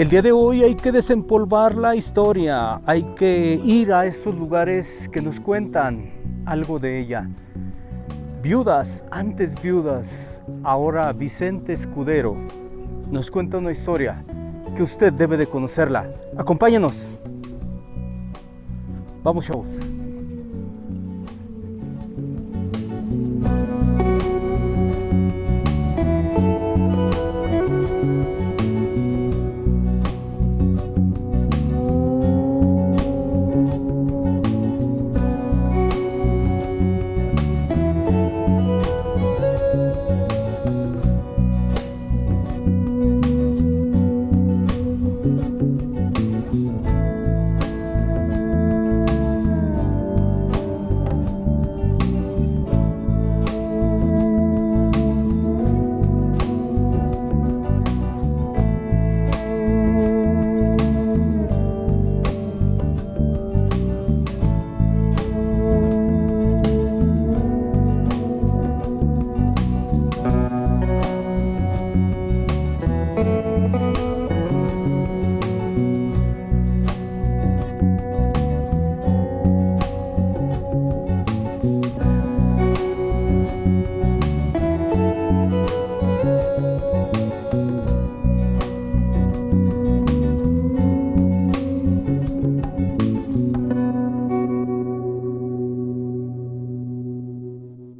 El día de hoy hay que desempolvar la historia, hay que ir a estos lugares que nos cuentan algo de ella. Viudas, antes viudas, ahora Vicente Escudero nos cuenta una historia que usted debe de conocerla. Acompáñanos. Vamos, chavos.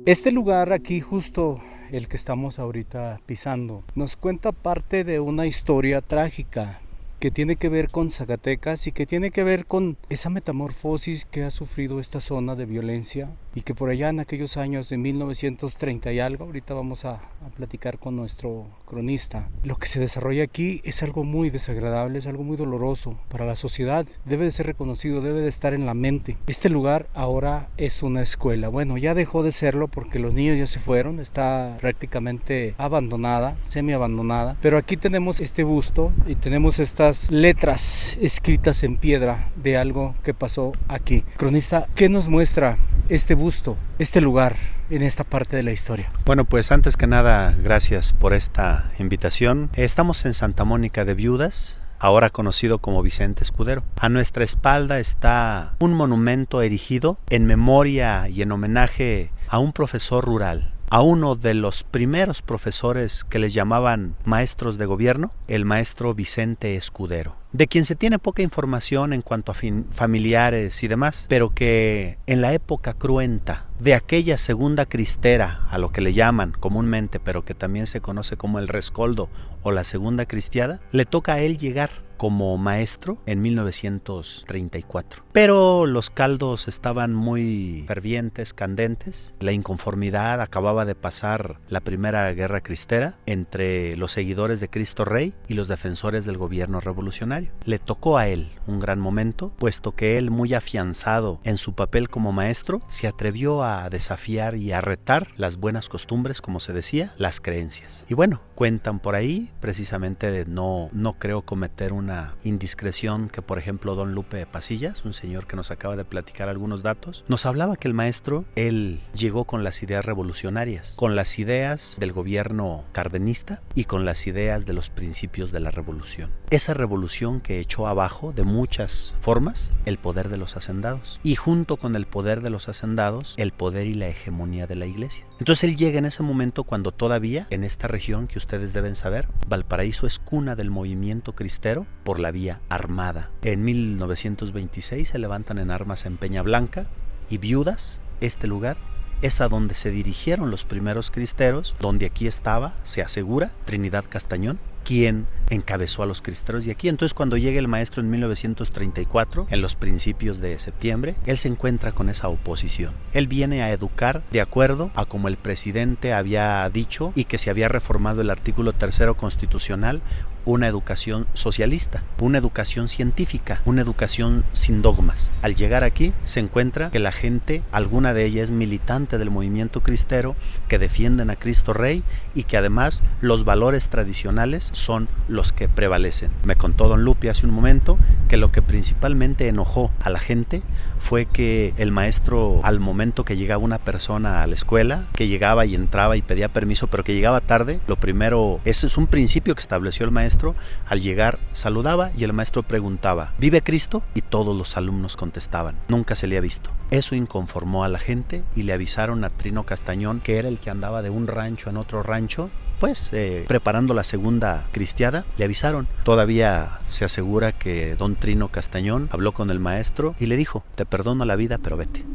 Este lugar aquí, justo el que estamos ahorita pisando, nos cuenta parte de una historia trágica que tiene que ver con Zacatecas y que tiene que ver con esa metamorfosis que ha sufrido esta zona de violencia y que por allá en aquellos años de 1930 y algo, ahorita vamos a platicar con nuestro cronista, lo que se desarrolla aquí es algo muy desagradable, es algo muy doloroso para la sociedad, debe de ser reconocido, debe de estar en la mente. Este lugar ahora es una escuela, bueno, ya dejó de serlo porque los niños ya se fueron, está prácticamente abandonada, semi abandonada, pero aquí tenemos este busto y tenemos estas letras escritas en piedra de algo que pasó aquí. Cronista, ¿qué nos muestra este busto, este lugar en esta parte de la historia? Bueno, pues antes que nada, gracias por esta invitación. Estamos en Santa Mónica de Viudas, ahora conocido como Vicente Escudero. A nuestra espalda está un monumento erigido en memoria y en homenaje a un profesor rural, a uno de los primeros profesores que les llamaban maestros de gobierno, el maestro Vicente Escudero, de quien se tiene poca información en cuanto a familiares y demás, pero que en la época cruenta de aquella segunda cristera, a lo que le llaman comúnmente, pero que también se conoce como el rescoldo o la segunda cristiada, le toca a él llegar como maestro en 1934. Pero los caldos estaban muy fervientes, candentes. La inconformidad, acababa de pasar la primera guerra cristera entre los seguidores de Cristo Rey y los defensores del gobierno revolucionario. Le tocó a él un gran momento, puesto que él, muy afianzado en su papel como maestro, se atrevió a desafiar y a retar las buenas costumbres, como se decía, las creencias. Y bueno, cuentan por ahí, precisamente de no creo cometer una indiscreción, que por ejemplo don Lupe Pasillas, un señor que nos acaba de platicar algunos datos, nos hablaba que el maestro, él llegó con las ideas revolucionarias, con las ideas del gobierno cardenista y con las ideas de los principios de la revolución. Esa revolución que echó abajo de muchas formas el poder de los hacendados y junto con el poder de los hacendados el poder y la hegemonía de la iglesia. Entonces él llega en ese momento cuando todavía en esta región, que ustedes deben saber, Valparaíso es cuna del movimiento cristero por la vía armada. En 1926 se levantan en armas en Peña Blanca y Viudas, este lugar, es a donde se dirigieron los primeros cristeros, donde aquí estaba, se asegura, Trinidad Castañón, quien encabezó a los cristeros de aquí. Entonces cuando llega el maestro en 1934, en los principios de septiembre, él se encuentra con esa oposición. Él viene a educar de acuerdo a como el presidente había dicho y que se había reformado el artículo 3º constitucional, una educación socialista, una educación científica, una educación sin dogmas. Al llegar aquí se encuentra que la gente, alguna de ellas es militante del movimiento cristero, que defienden a Cristo Rey y que además los valores tradicionales son los que prevalecen. Me contó don Lupe hace un momento que lo que principalmente enojó a la gente fue que el maestro, al momento que llegaba una persona a la escuela, que llegaba y entraba y pedía permiso, pero que llegaba tarde, lo primero, ese es un principio que estableció el maestro, al llegar saludaba y el maestro preguntaba, ¿vive Cristo? Y todos los alumnos contestaban, nunca se le ha visto. Eso inconformó a la gente y le avisaron a Trino Castañón, que era el que andaba de un rancho en otro rancho, pues preparando la segunda cristiada, le avisaron. Todavía se asegura que don Trino Castañón habló con el maestro y le dijo, te perdono la vida, pero vete.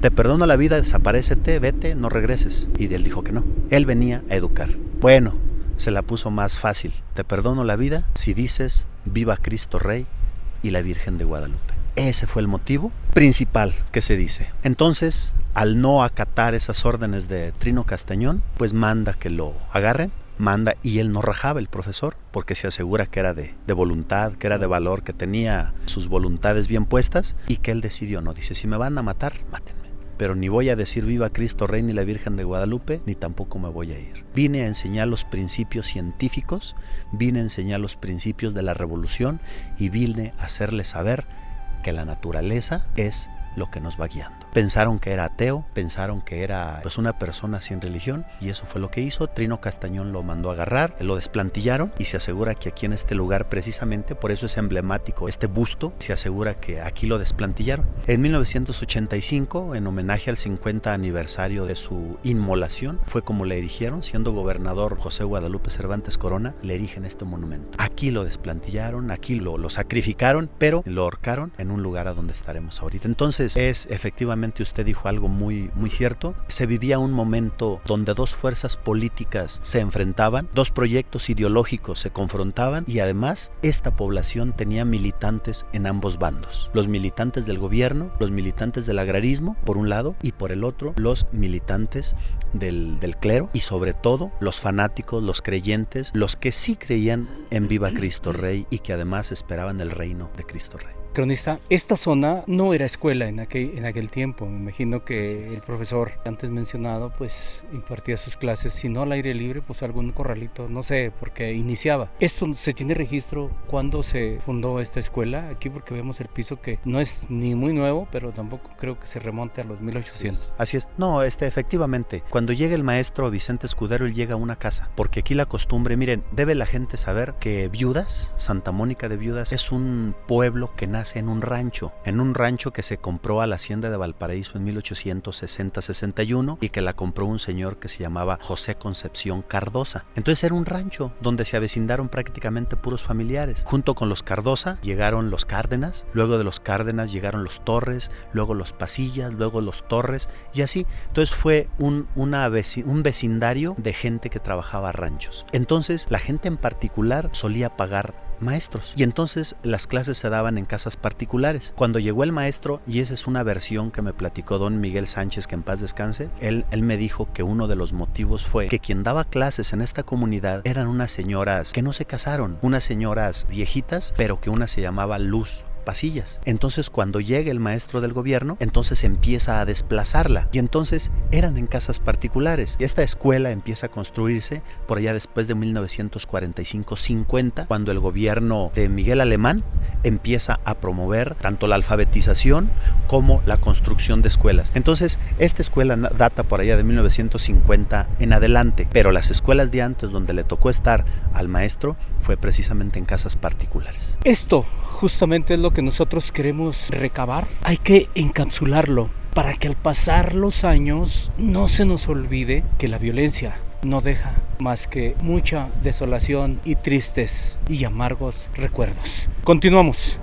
Te perdono la vida, desaparécete, vete, no regreses. Y él dijo que no, él venía a educar. Bueno, se la puso más fácil. Te perdono la vida si dices, viva Cristo Rey y la Virgen de Guadalupe. Ese fue el motivo principal que se dice. Entonces, al no acatar esas órdenes de Trino Castañón, pues manda que lo agarren, manda, y él no rajaba, el profesor, porque se asegura que era de voluntad, que era de valor, que tenía sus voluntades bien puestas, y que él decidió, no, dice, si me van a matar, mátenme. Pero ni voy a decir viva Cristo Rey ni la Virgen de Guadalupe, ni tampoco me voy a ir. Vine a enseñar los principios científicos, vine a enseñar los principios de la revolución, y vine a hacerles saber que la naturaleza es lo que nos va guiando. Pensaron que era ateo, pensaron que era pues una persona sin religión, y eso fue lo que hizo. Trino Castañón lo mandó a agarrar, lo desplantillaron, y se asegura que aquí en este lugar, precisamente por eso es emblemático este busto, se asegura que aquí lo desplantillaron. En 1985, en homenaje al 50 aniversario de su inmolación, fue como le erigieron, siendo gobernador José Guadalupe Cervantes Corona, le erigen este monumento. Aquí lo desplantillaron, aquí lo sacrificaron, pero lo ahorcaron en un lugar a donde estaremos ahorita. Entonces, es efectivamente, usted dijo algo muy cierto. Se vivía un momento donde dos fuerzas políticas se enfrentaban, dos proyectos ideológicos se confrontaban, y además esta población tenía militantes en ambos bandos. Los militantes del gobierno, los militantes del agrarismo, por un lado, y por el otro, los militantes del clero, y sobre todo los fanáticos, los creyentes, los que sí creían en viva Cristo Rey y que además esperaban el reino de Cristo Rey. Cronista, esta zona no era escuela en aquel tiempo. Me imagino que el profesor antes mencionado pues impartía sus clases, si no al aire libre, pues algún corralito, no sé, porque iniciaba. ¿Esto se tiene registro cuándo se fundó esta escuela aquí? Porque vemos el piso que no es ni muy nuevo, pero tampoco creo que se remonte a los 1800. Así es. No, efectivamente, cuando llega el maestro Vicente Escudero, él llega a una casa, porque aquí la costumbre, miren, debe la gente saber que Viudas, Santa Mónica de Viudas, es un pueblo que nace en un rancho que se compró a la hacienda de Valparaíso en 1860-61 y que la compró un señor que se llamaba José Concepción Cardosa. Entonces era un rancho donde se avecindaron prácticamente puros familiares. Junto con los Cardosa llegaron los Cárdenas, luego de los Cárdenas llegaron los Torres, luego los Pasillas, luego los Torres, y así. Entonces fue un vecindario de gente que trabajaba ranchos. Entonces la gente en particular solía pagar maestros, y entonces las clases se daban en casas particulares. Cuando llegó el maestro, y esa es una versión que me platicó don Miguel Sánchez, que en paz descanse, él me dijo que uno de los motivos fue que quien daba clases en esta comunidad eran unas señoras que no se casaron, unas señoras viejitas, pero que una se llamaba Luz Pasillas. Entonces cuando llega el maestro del gobierno, entonces empieza a desplazarla, y entonces eran en casas particulares. Y esta escuela empieza a construirse por allá después de 1945-50, cuando el gobierno de Miguel Alemán empieza a promover tanto la alfabetización como la construcción de escuelas. Entonces esta escuela data por allá de 1950 en adelante, pero las escuelas de antes donde le tocó estar al maestro fue precisamente en casas particulares. Esto justamente es lo que nosotros queremos recabar. Hay que encapsularlo para que al pasar los años no se nos olvide que la violencia no deja más que mucha desolación y tristes y amargos recuerdos. Continuamos.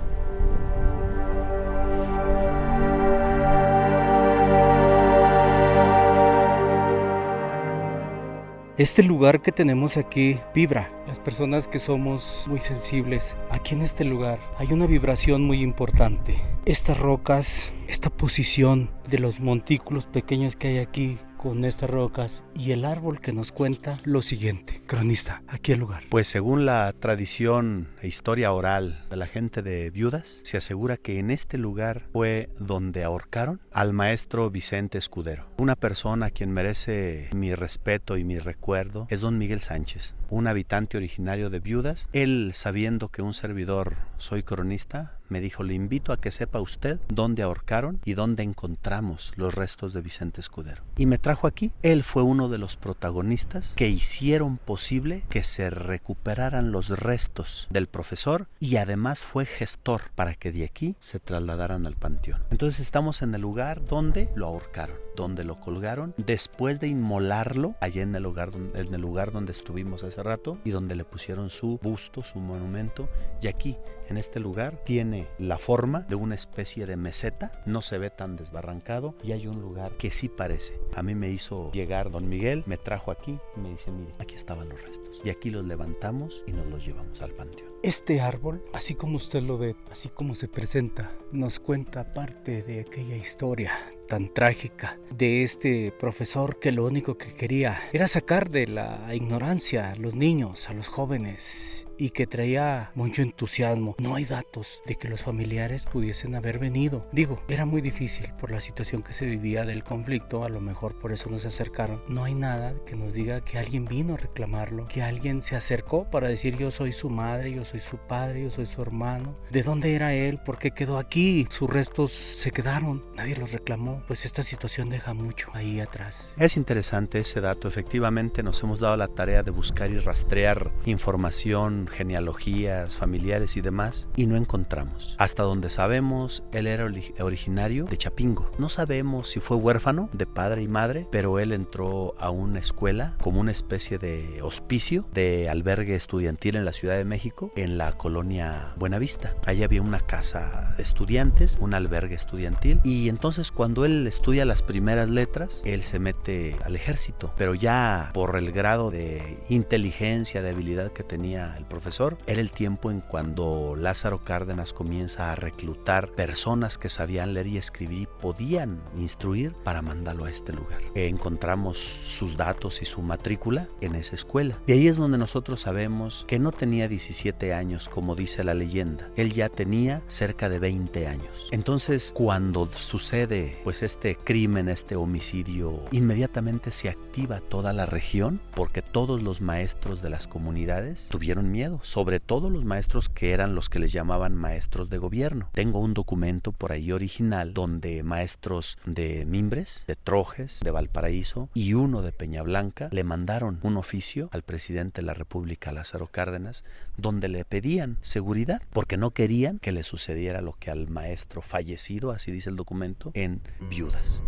Este lugar que tenemos aquí vibra. Las personas que somos muy sensibles, aquí en este lugar hay una vibración muy importante. Estas rocas, esta posición de los montículos pequeños que hay aquí con estas rocas, y el árbol que nos cuenta lo siguiente. Cronista, aquí el lugar. Pues según la tradición e historia oral de la gente de Viudas, se asegura que en este lugar fue donde ahorcaron al maestro Vicente Escudero. Una persona a quien merece mi respeto y mi recuerdo es don Miguel Sánchez, un habitante originario de Viudas. Él, sabiendo que un servidor soy cronista, me dijo: le invito a que sepa usted dónde ahorcaron y dónde encontramos los restos de Vicente Escudero. Y me trajo aquí. Él fue uno de los protagonistas que hicieron posible que se recuperaran los restos del profesor, y además fue gestor para que de aquí se trasladaran al panteón. Entonces estamos en el lugar donde lo ahorcaron, donde lo colgaron, después de inmolarlo allá en el lugar donde estuvimos hace rato, y donde le pusieron su busto, su monumento. Y aquí, en este lugar, tiene la forma de una especie de meseta, no se ve tan desbarrancado, y hay un lugar que sí parece. A mí me hizo llegar don Miguel, me trajo aquí y me dice: mire, aquí estaban los restos, y aquí los levantamos y nos los llevamos al panteón. Este árbol, así como usted lo ve, así como se presenta, nos cuenta parte de aquella historia tan trágica de este profesor que lo único que quería era sacar de la ignorancia a los niños, a los jóvenes, y que traía mucho entusiasmo. No hay datos de que los familiares pudiesen haber venido. Digo, era muy difícil por la situación que se vivía del conflicto, a lo mejor por eso no se acercaron. No hay nada que nos diga que alguien vino a reclamarlo, que alguien se acercó para decir: yo soy su madre, yo soy su padre, yo soy su hermano. ¿De dónde era él? ¿Por qué quedó aquí? Sus restos se quedaron, nadie los reclamó. Pues esta situación deja mucho ahí atrás. Es interesante ese dato. Efectivamente nos hemos dado la tarea de buscar y rastrear información, genealogías familiares y demás, y no encontramos. Hasta donde sabemos, él era originario de Chapingo. No sabemos si fue huérfano de padre y madre, pero él entró a una escuela como una especie de hospicio, de albergue estudiantil en la Ciudad de México, en la colonia Buenavista. Allí había una casa de estudiantes, un albergue estudiantil, y entonces cuando él estudia las primeras letras, él se mete al ejército, pero ya por el grado de inteligencia, de habilidad que tenía el profesor, era el tiempo en cuando Lázaro Cárdenas comienza a reclutar personas que sabían leer y escribir y podían instruir para mandarlo a este lugar. Encontramos sus datos y su matrícula en esa escuela. Y ahí es donde nosotros sabemos que no tenía 17 años, como dice la leyenda. Él ya tenía cerca de 20 años. Entonces, cuando sucede pues este crimen, este homicidio, inmediatamente se activa toda la región, porque todos los maestros de las comunidades tuvieron miedo, sobre todo los maestros que eran los que les llamaban maestros de gobierno. Tengo un documento por ahí original donde maestros de Mimbres, de Trojes, de Valparaíso y uno de Peña Blanca le mandaron un oficio al presidente de la República, Lázaro Cárdenas, donde le pedían seguridad, porque no querían que le sucediera lo que al maestro fallecido, así dice el documento, en Viudas.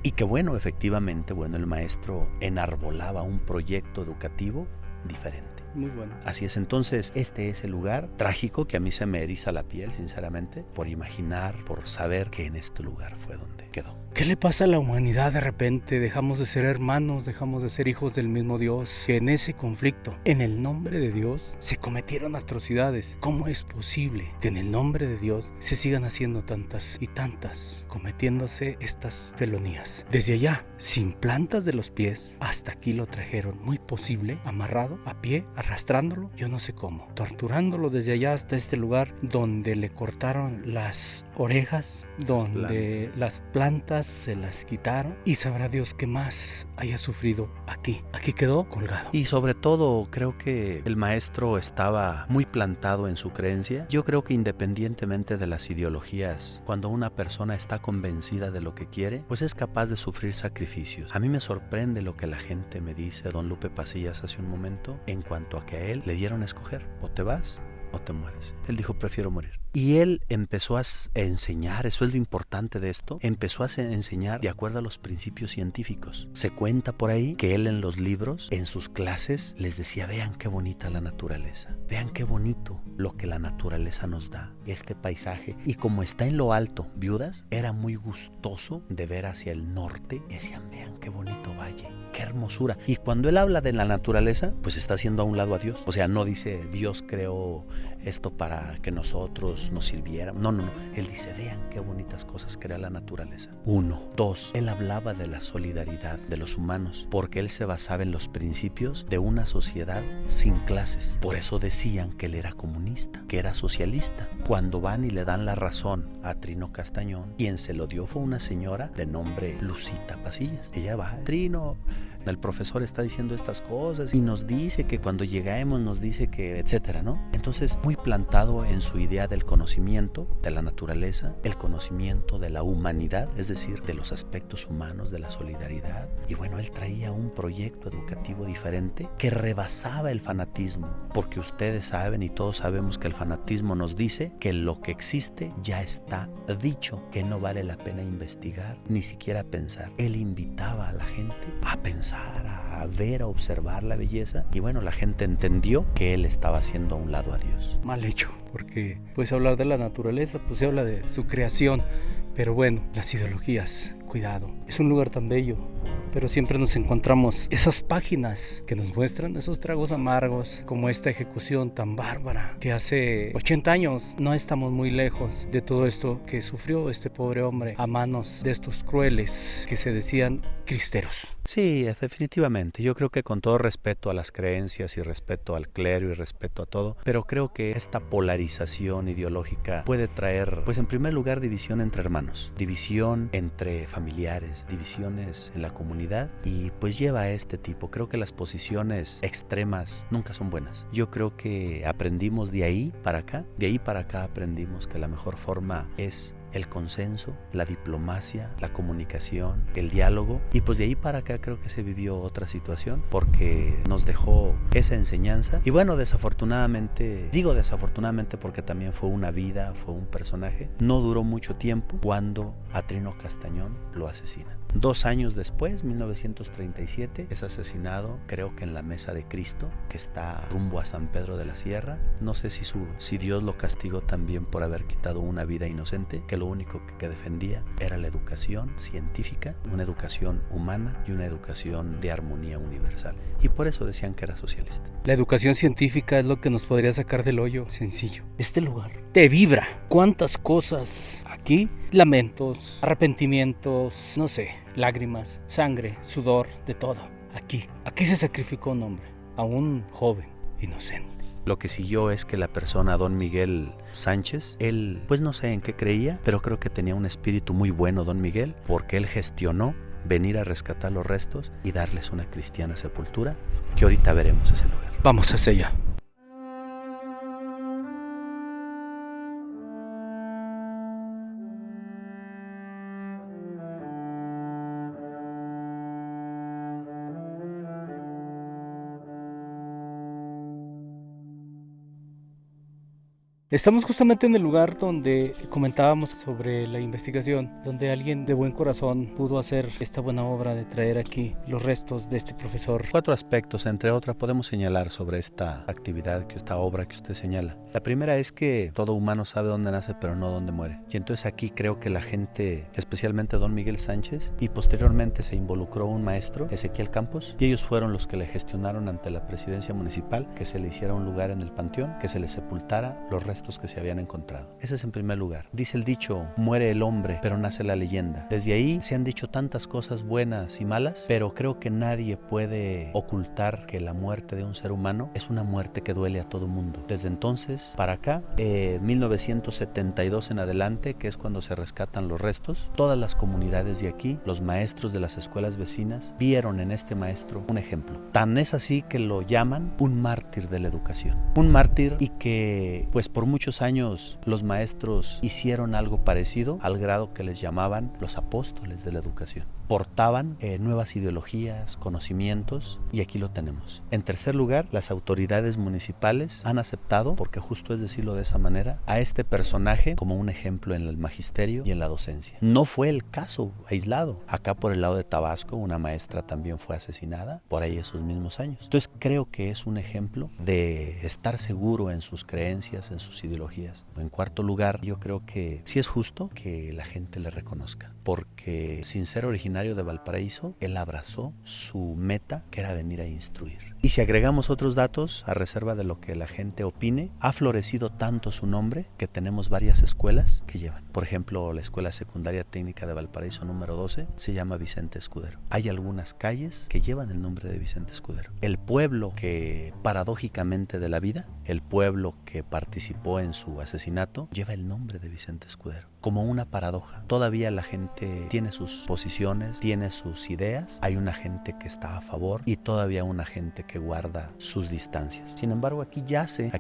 Y que efectivamente, el maestro enarbolaba un proyecto educativo diferente. Muy bueno. Así es. Entonces, este es el lugar trágico que a mí se me eriza la piel, sinceramente, por imaginar, por saber que en este lugar fue donde quedó. ¿Qué le pasa a la humanidad de repente? Dejamos de ser hermanos, dejamos de ser hijos del mismo Dios. Que en ese conflicto, en el nombre de Dios, se cometieron atrocidades. ¿Cómo es posible que en el nombre de Dios se sigan haciendo tantas y tantas, cometiéndose estas felonías? Desde allá, sin plantas de los pies, hasta aquí lo trajeron. Muy posible, amarrado, a pie, arrastrándolo, yo no sé cómo. Torturándolo desde allá hasta este lugar donde le cortaron las orejas, donde las plantas se las quitaron, y sabrá Dios qué más haya sufrido aquí. Aquí quedó colgado. Y sobre todo, creo que el maestro estaba muy plantado en su creencia. Yo creo que independientemente de las ideologías, cuando una persona está convencida de lo que quiere, pues es capaz de sufrir sacrificios. A mí me sorprende lo que la gente me dice, don Lupe Pasillas, hace un momento, en cuanto a que a él le dieron a escoger: o te vas o te mueres. Él dijo: prefiero morir. Y él empezó a enseñar, eso es lo importante de esto, empezó a enseñar de acuerdo a los principios científicos. Se cuenta por ahí que él en los libros, en sus clases, les decía: vean qué bonita la naturaleza, vean qué bonito lo que la naturaleza nos da, este paisaje. Y como está en lo alto, Viudas, era muy gustoso de ver hacia el norte, y decían: vean qué bonito valle, qué hermosura. Y cuando él habla de la naturaleza, pues está haciendo a un lado a Dios. O sea, no dice Dios creó esto para que nosotros nos sirviéramos. No. Él dice: vean qué bonitas cosas crea la naturaleza. 1. 2. Él hablaba de la solidaridad de los humanos, porque él se basaba en los principios de una sociedad sin clases. Por eso decían que él era comunista, que era socialista. Cuando van y le dan la razón a Trino Castañón, quien se lo dio fue una señora de nombre Lucita Pasillas. Ella va: Trino, el profesor está diciendo estas cosas y nos dice que cuando lleguemos nos dice que, etcétera, ¿no? Entonces, muy plantado en su idea del conocimiento de la naturaleza, el conocimiento de la humanidad, es decir, de los aspectos humanos, de la solidaridad. Y bueno, él traía un proyecto educativo diferente que rebasaba el fanatismo, porque ustedes saben y todos sabemos que el fanatismo nos dice que lo que existe ya está dicho, que no vale la pena investigar, ni siquiera pensar. Él invitaba a la gente a pensar, a ver, a observar la belleza, y bueno, la gente entendió que él estaba haciendo a un lado a Dios. Mal hecho, porque pues hablar de la naturaleza, pues se habla de su creación, pero bueno, las ideologías, cuidado. Es un lugar tan bello, pero siempre nos encontramos esas páginas que nos muestran esos tragos amargos, como esta ejecución tan bárbara que hace 80 años. No estamos muy lejos de todo esto que sufrió este pobre hombre a manos de estos crueles que se decían cristeros. Sí, definitivamente. Yo creo que con todo respeto a las creencias y respeto al clero y respeto a todo, pero creo que esta polarización ideológica puede traer, pues en primer lugar, división entre hermanos, división entre familiares, divisiones en la comunidad, y pues lleva a este tipo. Creo que las posiciones extremas nunca son buenas. Yo creo que aprendimos de ahí para acá aprendimos que la mejor forma es el consenso, la diplomacia, la comunicación, el diálogo, y pues de ahí para acá creo que se vivió otra situación porque nos dejó esa enseñanza. Y bueno, desafortunadamente, digo desafortunadamente porque también fue una vida, fue un personaje, no duró mucho tiempo cuando a Trino Castañón lo asesinan. 2 años después, 1937, es asesinado, creo que en la Mesa de Cristo, que está rumbo a San Pedro de la Sierra. No sé si Dios lo castigó también por haber quitado una vida inocente, que lo único que defendía era la educación científica, una educación humana y una educación de armonía universal. Y por eso decían que era socialista. La educación científica es lo que nos podría sacar del hoyo. Sencillo. Este lugar te vibra. ¿Cuántas cosas aquí? Lamentos, arrepentimientos, no sé, lágrimas, sangre, sudor, de todo. Aquí se sacrificó un hombre, a un joven inocente. Lo que siguió es que la persona, don Miguel Sánchez, él pues no sé en qué creía, pero creo que tenía un espíritu muy bueno don Miguel, porque él gestionó venir a rescatar los restos y darles una cristiana sepultura, que ahorita veremos ese lugar. Vamos hacia allá. Estamos justamente en el lugar donde comentábamos sobre la investigación, donde alguien de buen corazón pudo hacer esta buena obra de traer aquí los restos de este profesor. 4 aspectos, entre otras, podemos señalar sobre esta actividad, esta obra que usted señala. La primera es que todo humano sabe dónde nace, pero no dónde muere. Y entonces aquí creo que la gente, especialmente don Miguel Sánchez, y posteriormente se involucró un maestro, Ezequiel Campos, y ellos fueron los que le gestionaron ante la presidencia municipal que se le hiciera un lugar en el panteón, que se le sepultara los restos que se habían encontrado. Ese es en primer lugar. Dice el dicho, muere el hombre, pero nace la leyenda. Desde ahí se han dicho tantas cosas buenas y malas, pero creo que nadie puede ocultar que la muerte de un ser humano es una muerte que duele a todo mundo. Desde entonces para acá, 1972 en adelante, que es cuando se rescatan los restos, todas las comunidades de aquí, los maestros de las escuelas vecinas, vieron en este maestro un ejemplo. Tan es así que lo llaman un mártir de la educación. Un mártir, y que pues por muchos años los maestros hicieron algo parecido, al grado que les llamaban los apóstoles de la educación. Portaban nuevas ideologías, conocimientos, y aquí lo tenemos. En tercer lugar, las autoridades municipales han aceptado, porque justo es decirlo de esa manera, a este personaje como un ejemplo en el magisterio y en la docencia. No fue el caso aislado. Acá por el lado de Tabasco, una maestra también fue asesinada por ahí esos mismos años. Entonces creo que es un ejemplo de estar seguro en sus creencias, en sus ideologías. En cuarto lugar, yo creo que sí es justo que la gente le reconozca, porque sin ser originario de Valparaíso, él abrazó su meta, que era venir a instruir. Y si agregamos otros datos, a reserva de lo que la gente opine, ha florecido tanto su nombre que tenemos varias escuelas que llevan. Por ejemplo, la Escuela Secundaria Técnica de Valparaíso número 12 se llama Vicente Escudero. Hay algunas calles que llevan el nombre de Vicente Escudero. El pueblo que paradójicamente de la vida el pueblo que participó en su asesinato, lleva el nombre de Vicente Escudero. Como una paradoja. Todavía la gente tiene sus posiciones, tiene sus ideas, hay una gente que está a favor y todavía una gente que guarda sus distancias. Sin embargo, aquí yace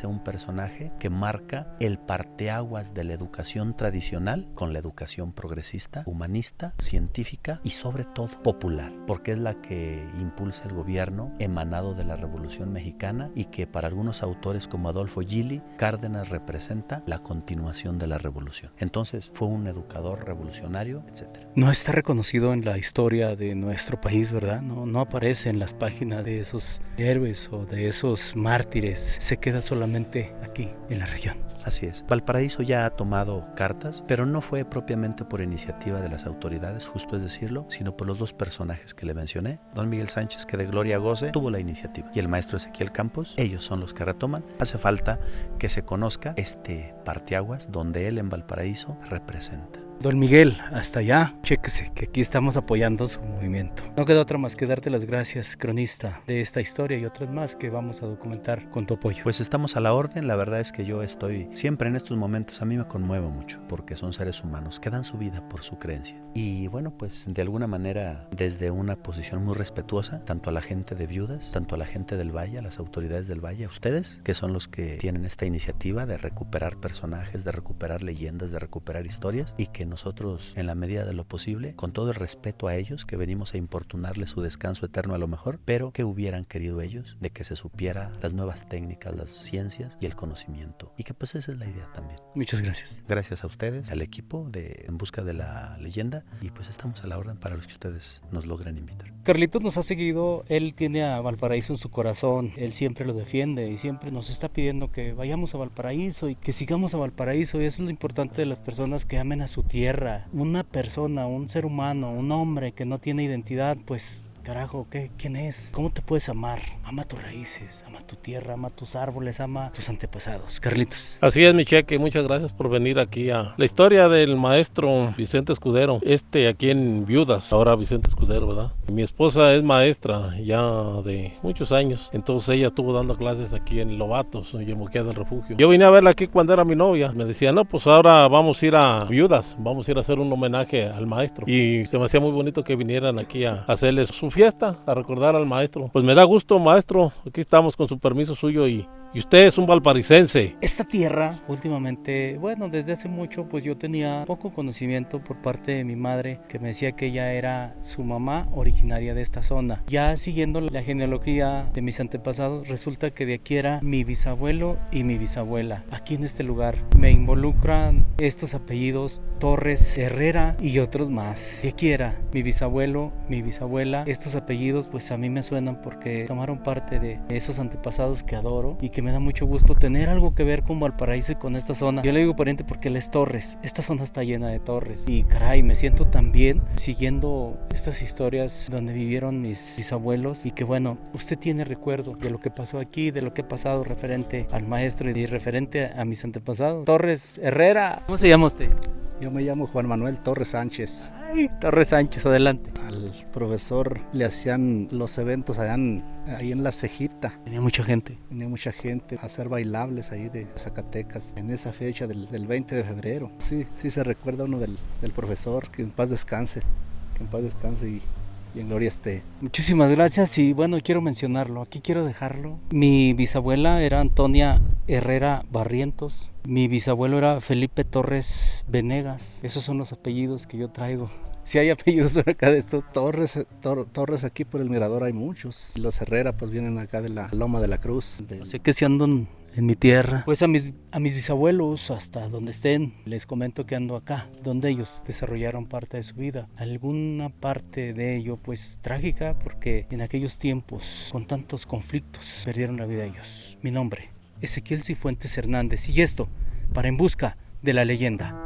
un personaje que marca el parteaguas de la educación tradicional con la educación progresista, humanista, científica y sobre todo popular, porque es la que impulsa el gobierno emanado de la Revolución Mexicana y que para algunos autores como Adolfo Gili, Cárdenas representa la continuación de la revolución. Entonces fue un educador revolucionario, etc. No está reconocido en la historia de nuestro país, ¿verdad? No aparece en las páginas de esos héroes o de esos mártires. Se queda solamente aquí, en la región. Así es. Valparaíso ya ha tomado cartas, pero no fue propiamente por iniciativa de las autoridades, justo es decirlo, sino por los dos personajes que le mencioné. Don Miguel Sánchez, que de gloria goce, tuvo la iniciativa, y el maestro Ezequiel Campos. Ellos son los que retoman. Hace falta que se conozca este parteaguas donde él en Valparaíso representa. Don Miguel, hasta allá, chéquese que aquí estamos apoyando su movimiento. No queda otra más que darte las gracias, cronista, de esta historia y otras más que vamos a documentar con tu apoyo. Pues estamos a la orden. La verdad es que yo estoy siempre en estos momentos, a mí me conmuevo mucho porque son seres humanos que dan su vida por su creencia. Y bueno, pues de alguna manera desde una posición muy respetuosa, tanto a la gente de Viudas, tanto a la gente del Valle, a las autoridades del Valle, a ustedes, que son los que tienen esta iniciativa de recuperar personajes, de recuperar leyendas, de recuperar historias, y que nosotros, en la medida de lo posible, con todo el respeto a ellos, que venimos a importunarles su descanso eterno a lo mejor, pero que hubieran querido ellos de que se supiera las nuevas técnicas, las ciencias y el conocimiento. Y que pues esa es la idea también. Muchas gracias. Gracias a ustedes, al equipo de En Busca de la Leyenda, y pues estamos a la orden para los que ustedes nos logren invitar. Carlitos nos ha seguido, él tiene a Valparaíso en su corazón, él siempre lo defiende y siempre nos está pidiendo que vayamos a Valparaíso y que sigamos a Valparaíso, y eso es lo importante de las personas que amen a su tierra. Una persona, un ser humano, un hombre que no tiene identidad, pues carajo, ¿quién es? ¿Cómo te puedes amar? Ama tus raíces, ama tu tierra, ama tus árboles, ama tus antepasados. Carlitos. Así es, mi Cheque, muchas gracias por venir aquí a la historia del maestro Vicente Escudero, aquí en Viudas, ahora Vicente Escudero, ¿verdad? Mi esposa es maestra ya de muchos años, entonces ella estuvo dando clases aquí en Lobatos, en Yemoquía del Refugio. Yo vine a verla aquí cuando era mi novia, me decía, no, pues ahora vamos a ir a Viudas, vamos a ir a hacer un homenaje al maestro, y se me hacía muy bonito que vinieran aquí a hacerles su fiesta, a recordar al maestro. Pues me da gusto, maestro, aquí estamos con su permiso suyo y usted es un valparicense. Esta tierra, últimamente, bueno, desde hace mucho, pues yo tenía poco conocimiento por parte de mi madre, que me decía que ella era su mamá originaria de esta zona. Ya siguiendo la genealogía de mis antepasados, resulta que de aquí era mi bisabuelo y mi bisabuela. Aquí en este lugar me involucran estos apellidos Torres, Herrera y otros más. De aquí era mi bisabuelo, mi bisabuela. Estos apellidos pues a mí me suenan porque tomaron parte de esos antepasados que adoro y que me da mucho gusto tener algo que ver con Valparaíso y con esta zona. Yo le digo pariente porque él es Torres, esta zona está llena de torres y caray, me siento tan bien siguiendo estas historias donde vivieron mis bisabuelos, y que bueno, usted tiene recuerdo de lo que pasó aquí, de lo que ha pasado referente al maestro y referente a mis antepasados. Torres, Herrera, ¿cómo se llama usted? Yo me llamo Juan Manuel Torres Sánchez. Ay, Torres Sánchez, adelante. Al profesor le hacían los eventos ahí en La Cejita. Tenía mucha gente. Venía mucha gente a hacer bailables ahí de Zacatecas en esa fecha del 20 de febrero. Sí se recuerda uno del profesor, que en paz descanse, y en gloria esté. Muchísimas gracias, y bueno, quiero mencionarlo, aquí quiero dejarlo. Mi bisabuela era Antonia Herrera Barrientos, mi bisabuelo era Felipe Torres Venegas. Esos son los apellidos que yo traigo. Si hay apellidos por acá de estos. Torres aquí por el Mirador hay muchos. Los Herrera pues vienen acá de la Loma de la Cruz. Sé que si andan en mi tierra, pues a mis bisabuelos, hasta donde estén, les comento que ando acá, donde ellos desarrollaron parte de su vida. Alguna parte de ello pues trágica, porque en aquellos tiempos con tantos conflictos perdieron la vida ellos. Mi nombre, Ezequiel Cifuentes Hernández, y esto para En Busca de la Leyenda.